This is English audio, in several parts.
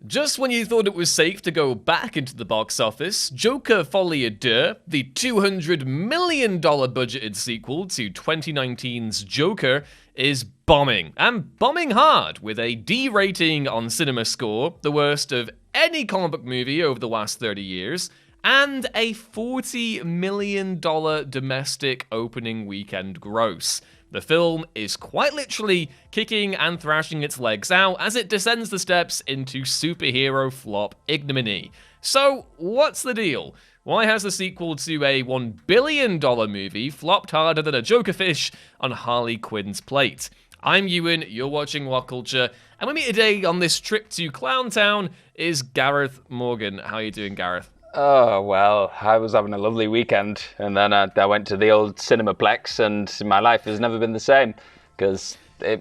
Just when you thought it was safe to go back into the box office, Joker Folie à Deux, the $200 million budgeted sequel to 2019's Joker, is bombing, and bombing hard, with a D rating on CinemaScore, the worst of any comic book movie over the last 30 years, and a $40 million domestic opening weekend gross. The film is quite literally kicking and thrashing its legs out as it descends the steps into superhero flop ignominy. So, what's the deal? Why has the sequel to a $1 billion movie flopped harder than a Jokerfish on Harley Quinn's plate? I'm Ewan, you're watching What Culture, and with me today on this trip to Clowntown is Gareth Morgan. How are you doing, Gareth? Oh, well, I was having a lovely weekend, and then I went to the old Cinemaplex, and my life has never been the same, because, it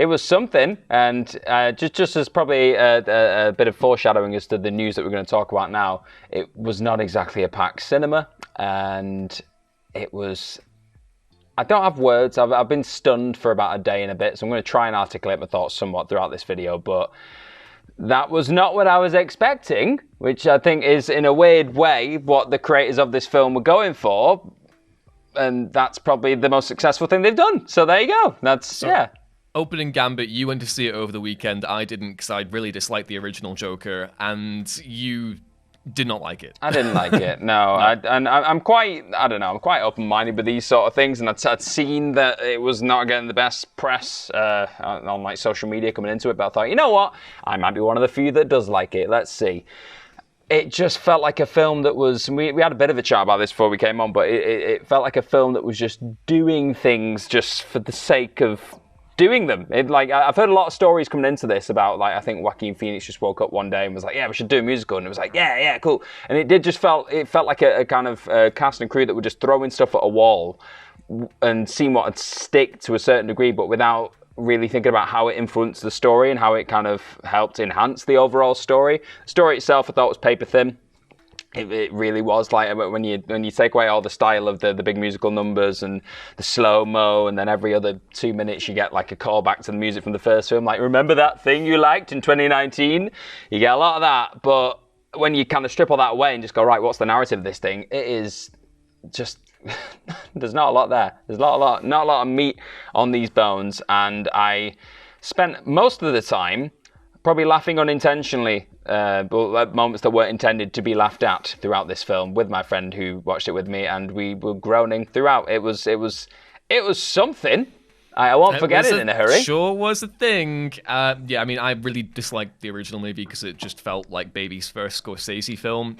was something, and just as probably a bit of foreshadowing as to the news that we're going to talk about now, it was not exactly a packed cinema, and it was... I don't have words. I've been stunned for about a day and a bit, so I'm going to try and articulate my thoughts somewhat throughout this video, but... that was not what I was expecting, which I think is, in a weird way, what the creators of this film were going for. And that's probably the most successful thing they've done. So there you go. Yeah. Opening Gambit, you went to see it over the weekend. I didn't, because I really disliked the original Joker, and you did not like it. I didn't like it, no. I'm quite open-minded with these sort of things, and I'd seen that it was not getting the best press on like social media coming into it, but I thought, you know what? I might be one of the few that does like it. Let's see. It just felt like a film that was... We had a bit of a chat about this before we came on, but it felt like a film that was just doing things just for the sake of... doing them. I've heard a lot of stories coming into this about, like, I think Joaquin Phoenix just woke up one day and was like, yeah, we should do a musical, and it was like, yeah, cool. And it felt like a kind of cast and crew that were just throwing stuff at a wall and seeing what would stick to a certain degree, but without really thinking about how it influenced the story and how it kind of helped enhance the overall story. The story itself I thought was paper thin. It really was. Like when you take away all the style of the big musical numbers and the slow-mo, and then every other 2 minutes you get like a callback to the music from the first film, like, remember that thing you liked in 2019? You get a lot of that, but when you kind of strip all that away and just go, right, what's the narrative of this thing? It is just... there's not a lot there. There's not a lot of meat on these bones, and I spent most of the time probably laughing unintentionally, but at moments that weren't intended to be laughed at throughout this film with my friend who watched it with me, and we were groaning throughout. It was something. I won't forget it in a hurry. Sure was a thing. I mean, I really disliked the original movie because it just felt like baby's first Scorsese film.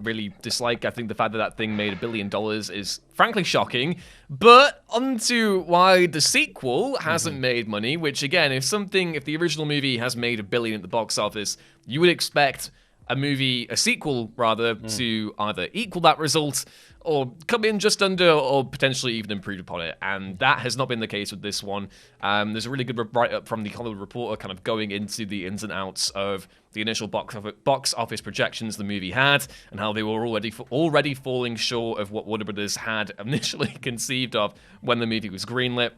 Really dislike. I think the fact that thing made $1 billion is frankly shocking. But onto why the sequel hasn't made money, which again, if the original movie has made $1 billion at the box office, you would expect a sequel to either equal that result or come in just under, or potentially even improve upon it. And that has not been the case with this one. There's a really good write-up from the Hollywood Reporter kind of going into the ins and outs of the initial box office projections the movie had, and how they were already falling short of what Warner Brothers had initially conceived of when the movie was greenlit.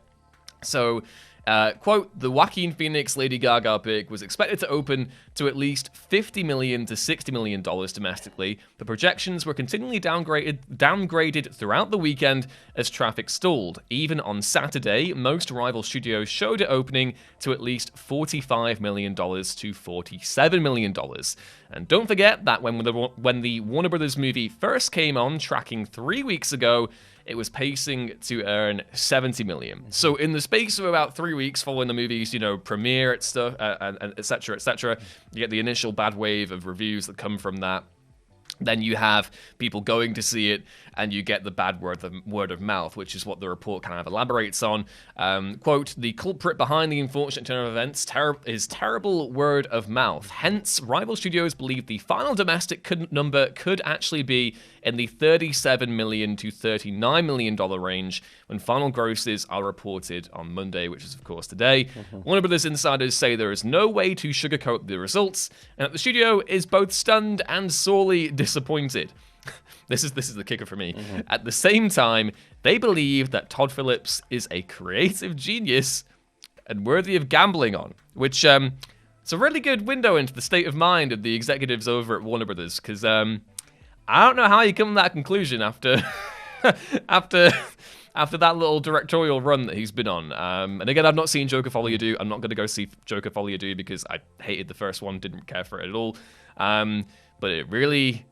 So... quote, the Joaquin Phoenix Lady Gaga pick was expected to open to at least $50 million to $60 million domestically. The projections were continually downgraded throughout the weekend as traffic stalled. Even on Saturday, most rival studios showed it opening to at least $45 million to $47 million. And don't forget that when the Warner Brothers movie first came on, tracking 3 weeks ago, it was pacing to earn $70 million. So in the space of about 3 weeks following the movie's, premiere and stuff, and et cetera, you get the initial bad wave of reviews that come from that. Then you have people going to see it, and you get the bad word of mouth, which is what the report kind of elaborates on. Quote, the culprit behind the unfortunate turn of events is terrible word of mouth. Hence, rival studios believe the final domestic number could actually be in the $37 million to $39 million range when final grosses are reported on Monday, which is, of course, today. Warner Brothers insiders say there is no way to sugarcoat the results, and that the studio is both stunned and sorely disappointed. This is the kicker for me. At the same time, they believe that Todd Phillips is a creative genius and worthy of gambling on, which it's a really good window into the state of mind of the executives over at Warner Brothers, because I don't know how you come to that conclusion after after that little directorial run that he's been on. And again, I've not seen Joker Folie à Deux. I'm not going to go see Joker Folie à Deux because I hated the first one, didn't care for it at all. But it really...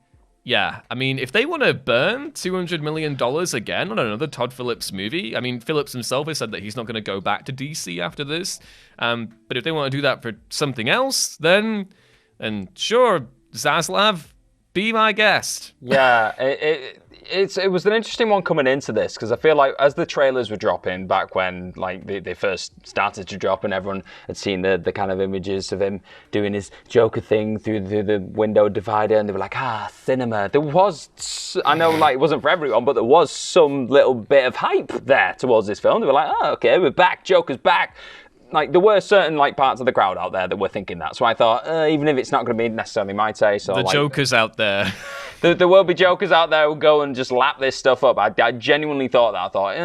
Yeah, I mean, if they want to burn $200 million again on another Todd Phillips movie, I mean, Phillips himself has said that he's not going to go back to DC after this. But if they want to do that for something else, then sure, Zaslav, be my guest. Yeah, it was an interesting one coming into this, because I feel like as the trailers were dropping back when like they first started to drop and everyone had seen the kind of images of him doing his Joker thing through the window divider, and they were like, cinema. There was, I know like it wasn't for everyone, but there was some little bit of hype there towards this film. They were like, okay, we're back, Joker's back. Like, there were certain like parts of the crowd out there that were thinking that. So I thought, even if it's not going to be necessarily my taste, or the like, Jokers out there. there will be jokers out there who go and just lap this stuff up. I genuinely thought that. I thought,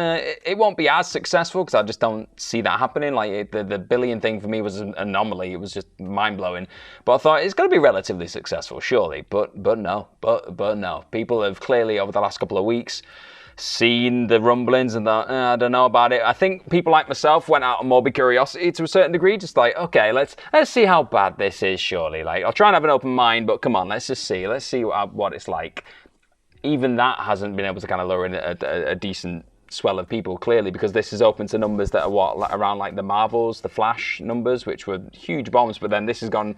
it won't be as successful, because I just don't see that happening. Like, the billion thing for me was an anomaly. It was just mind-blowing. But I thought, it's going to be relatively successful, surely. But no. But no. People have clearly, over the last couple of weeks, seen the rumblings and thought, I don't know about it. I think people like myself went out of morbid curiosity to a certain degree, just like, okay, let's see how bad this is, surely. Like, I'll try and have an open mind, but come on, let's see what it's like. Even that hasn't been able to kind of lure in a decent swell of people, clearly, because this is open to numbers that are around like the Marvels, the Flash numbers, which were huge bombs, but then this has gone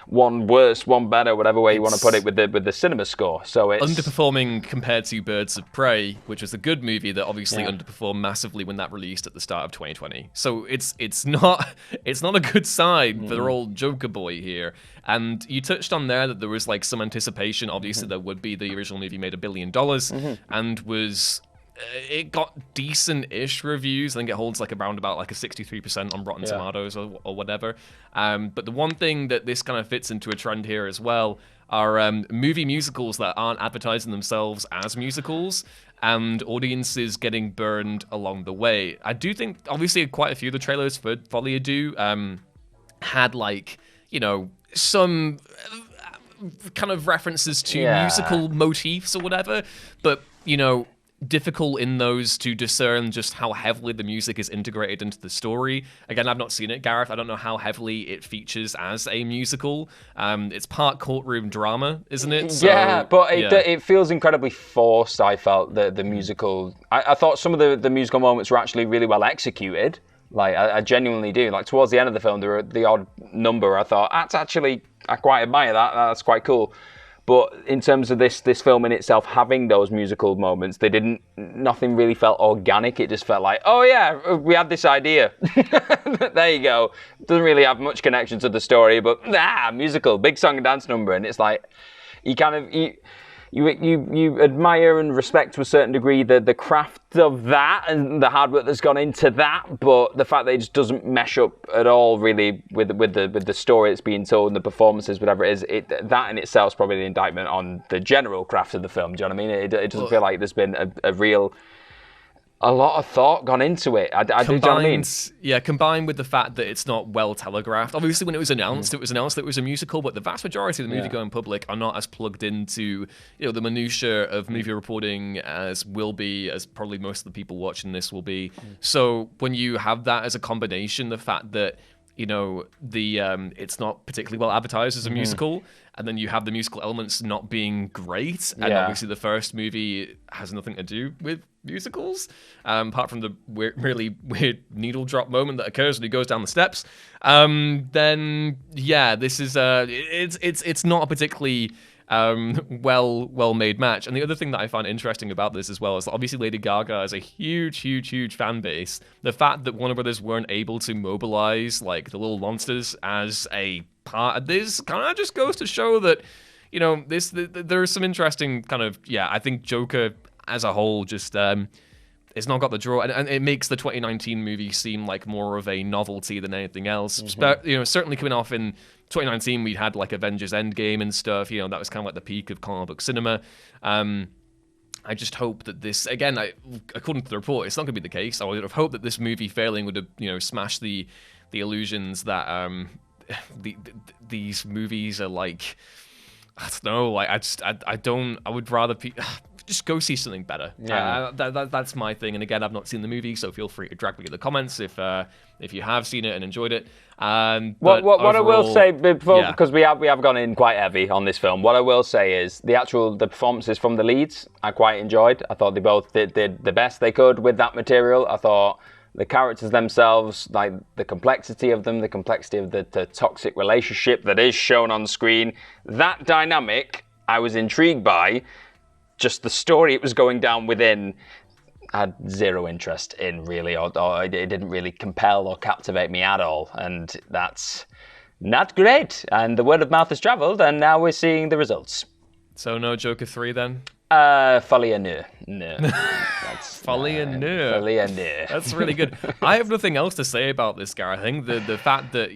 one worse, one better, whatever way you want to put it, with the cinema score. So it's underperforming compared to Birds of Prey, which was a good movie that obviously underperformed massively when that released at the start of 2020. So it's not a good sign for old Joker boy here. And you touched on there that there was like some anticipation. Obviously, there would be. The original movie made $1 billion and was. It got decent-ish reviews. I think it holds like around about like a 63% on Rotten Tomatoes or whatever. But the one thing that this kind of fits into a trend here as well are movie musicals that aren't advertising themselves as musicals, and audiences getting burned along the way. I do think, obviously, quite a few of the trailers for Folie à Deux had like, you know, some kind of references to musical motifs or whatever, but, you know, difficult in those to discern just how heavily the music is integrated into the story. Again, I've not seen it, Gareth. I don't know how heavily it features as a musical. It's part courtroom drama, isn't it? So, but it feels incredibly forced, I felt, the musical. I thought some of the musical moments were actually really well executed. Like, I genuinely do. Like, towards the end of the film, there were the odd number I thought, that's actually, I quite admire that. That's quite cool. But in terms of this film in itself having those musical moments, nothing really felt organic. It just felt like, oh yeah, we had this idea. There you go. Doesn't really have much connection to the story, but musical, big song and dance number. And it's like, you admire and respect to a certain degree the craft of that and the hard work that's gone into that, but the fact that it just doesn't mesh up at all really with the story that's being told and the performances, whatever it is, that in itself is probably the indictment on the general craft of the film. Do you know what I mean? It doesn't feel like there's been a lot of thought gone into it. Do you know what I mean? Yeah, combined with the fact that it's not well telegraphed. Obviously, when it was announced that it was a musical, but the vast majority of the movie-going public are not as plugged into, you know, the minutiae of movie reporting as probably most of the people watching this will be. So when you have that as a combination, the fact that, you know, it's not particularly well advertised as a musical, and then you have the musical elements not being great, and obviously the first movie has nothing to do with musicals, apart from the really weird needle drop moment that occurs when he goes down the steps. Then this is it's not a particularly well made match. And the other thing that I find interesting about this as well is that obviously Lady Gaga has a huge fan base. The fact that Warner Brothers weren't able to mobilize like the Little Monsters as a part of this kind of just goes to show that, you know, there's some interesting kind of I think Joker as a whole just it's not got the draw, and it makes the 2019 movie seem like more of a novelty than anything else. You know, certainly coming off in 2019, we'd had like Avengers Endgame and stuff. You know, that was kind of like the peak of comic book cinema. I just hope that this, again, according to the report, it's not going to be the case. I would have hoped that this movie failing would have, you know, smashed the illusions that these movies are like, I don't know, like I would rather just go see something better. Yeah. That's my thing. And again, I've not seen the movie, so feel free to drag me in the comments if you have seen it and enjoyed it. What I will say before, yeah. because we have gone in quite heavy on this film, what I will say is the performances from the leads I quite enjoyed. I thought they both did the best they could with that material. I thought the characters themselves, like the complexity of them, the complexity of the toxic relationship that is shown on screen, that dynamic I was intrigued by. Just the story it was going down within, I had zero interest in, really, or it didn't really compel or captivate me at all, and that's not great. And the word of mouth has travelled, and now we're seeing the results. So no Joker 3 then? Folie à deux. No. Folie à deux. Folie à deux. That's really good. I have nothing else to say about this, Gareth. I think the fact that,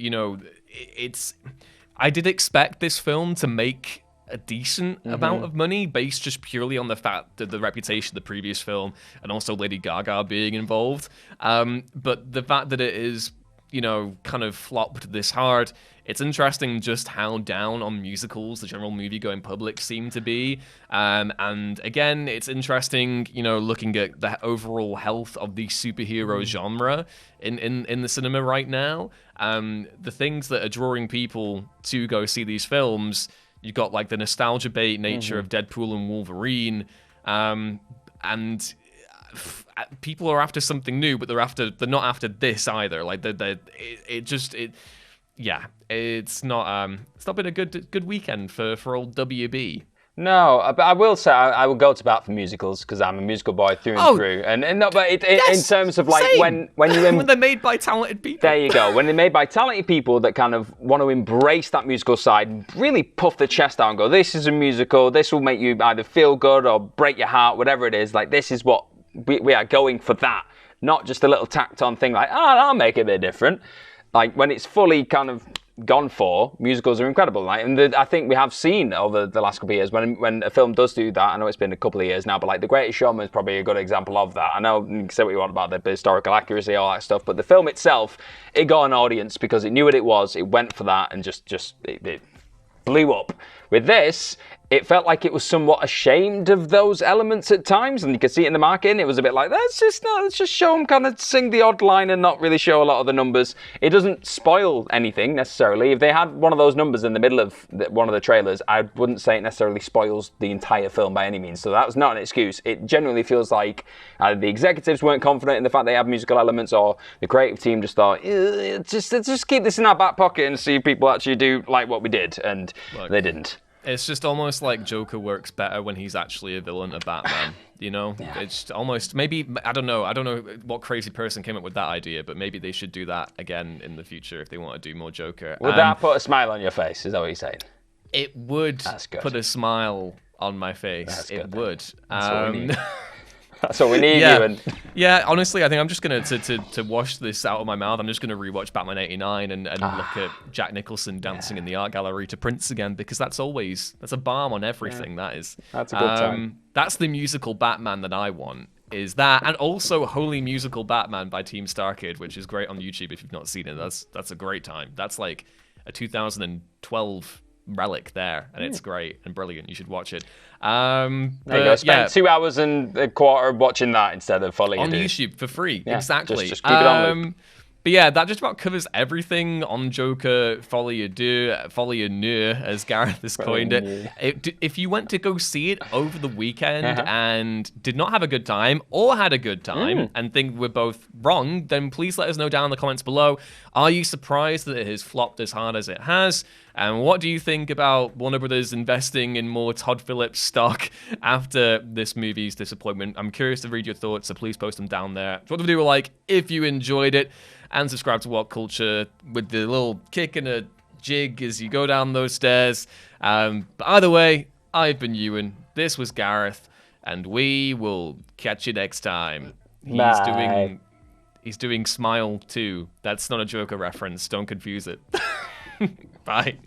I did expect this film to make a decent amount of money based just purely on the fact that the reputation of the previous film and also Lady Gaga being involved. But the fact that it is, kind of flopped this hard, it's interesting just how down on musicals the general movie-going public seem to be. And again, it's interesting, looking at the overall health of the superhero genre in the cinema right now. The things that are drawing people to go see these films, you've got like the nostalgia bait nature of Deadpool and Wolverine, and people are after something new, but they're not after this either. Like it's not been a good weekend for old WB. No, but I will say I will go to bat for musicals because I'm a musical boy through and through. And no, but in terms of like same. when they're made by talented people. There you go. When they're made by talented people that kind of want to embrace that musical side, really puff the chest out and go, this is a musical. This will make you either feel good or break your heart, whatever it is. Like this is what we are going for, that, not just a little tacked on thing like, I'll make it a bit different. Like when it's fully kind of gone for, musicals are incredible. Like, and I think we have seen over the last couple of years when a film does do that. I know it's been a couple of years now, but like The Greatest Showman is probably a good example of that. I know you can say what you want about the historical accuracy, all that stuff, but the film itself, it got an audience because it knew what it was. It went for that and it blew up. With this, it felt like it was somewhat ashamed of those elements at times, and you could see it in the marketing. It was a bit like, let's just show them kind of sing the odd line and not really show a lot of the numbers. It doesn't spoil anything necessarily. If they had one of those numbers in the middle of one of the trailers, I wouldn't say it necessarily spoils the entire film by any means. So that was not an excuse. It genuinely feels like either the executives weren't confident in the fact they have musical elements, or the creative team just thought, just keep this in our back pocket and see if people actually do like what we did, and they didn't. It's just almost like Joker works better when he's actually a villain of Batman, Yeah. It's almost, maybe, I don't know what crazy person came up with that idea, but maybe they should do that again in the future if they want to do more Joker. Would that put a smile on your face? Is that what you're saying? It would put a smile on my face. It would. That's what we need. That's what we need, Ewan. Yeah, honestly, I think I'm just going to wash this out of my mouth. I'm just going to rewatch Batman 89 and look at Jack Nicholson dancing in the art gallery to Prince again, because that's a balm on everything, that is. That's a good time. That's the musical Batman that I want, is that, and also Holy Musical Batman by Team Starkid, which is great on YouTube if you've not seen it. That's a great time. That's like a 2012 relic there, and it's great and brilliant. You should watch it. There you go. Spend 2 hours and a quarter watching that instead of following on YouTube for free. Yeah, exactly. Just keep it on loop. But yeah, that just about covers everything on Joker Folie à deux, as Gareth has coined it. If you went to go see it over the weekend and did not have a good time, or had a good time and think we're both wrong, then please let us know down in the comments below. Are you surprised that it has flopped as hard as it has? And what do you think about Warner Brothers investing in more Todd Phillips stock after this movie's disappointment? I'm curious to read your thoughts, so please post them down there. Drop the video a like if you enjoyed it, and subscribe to What Culture with the little kick and a jig as you go down those stairs. But either way, I've been Ewan, this was Gareth, and we will catch you next time. Bye. He's doing Smile too. That's not a Joker reference. Don't confuse it. Bye.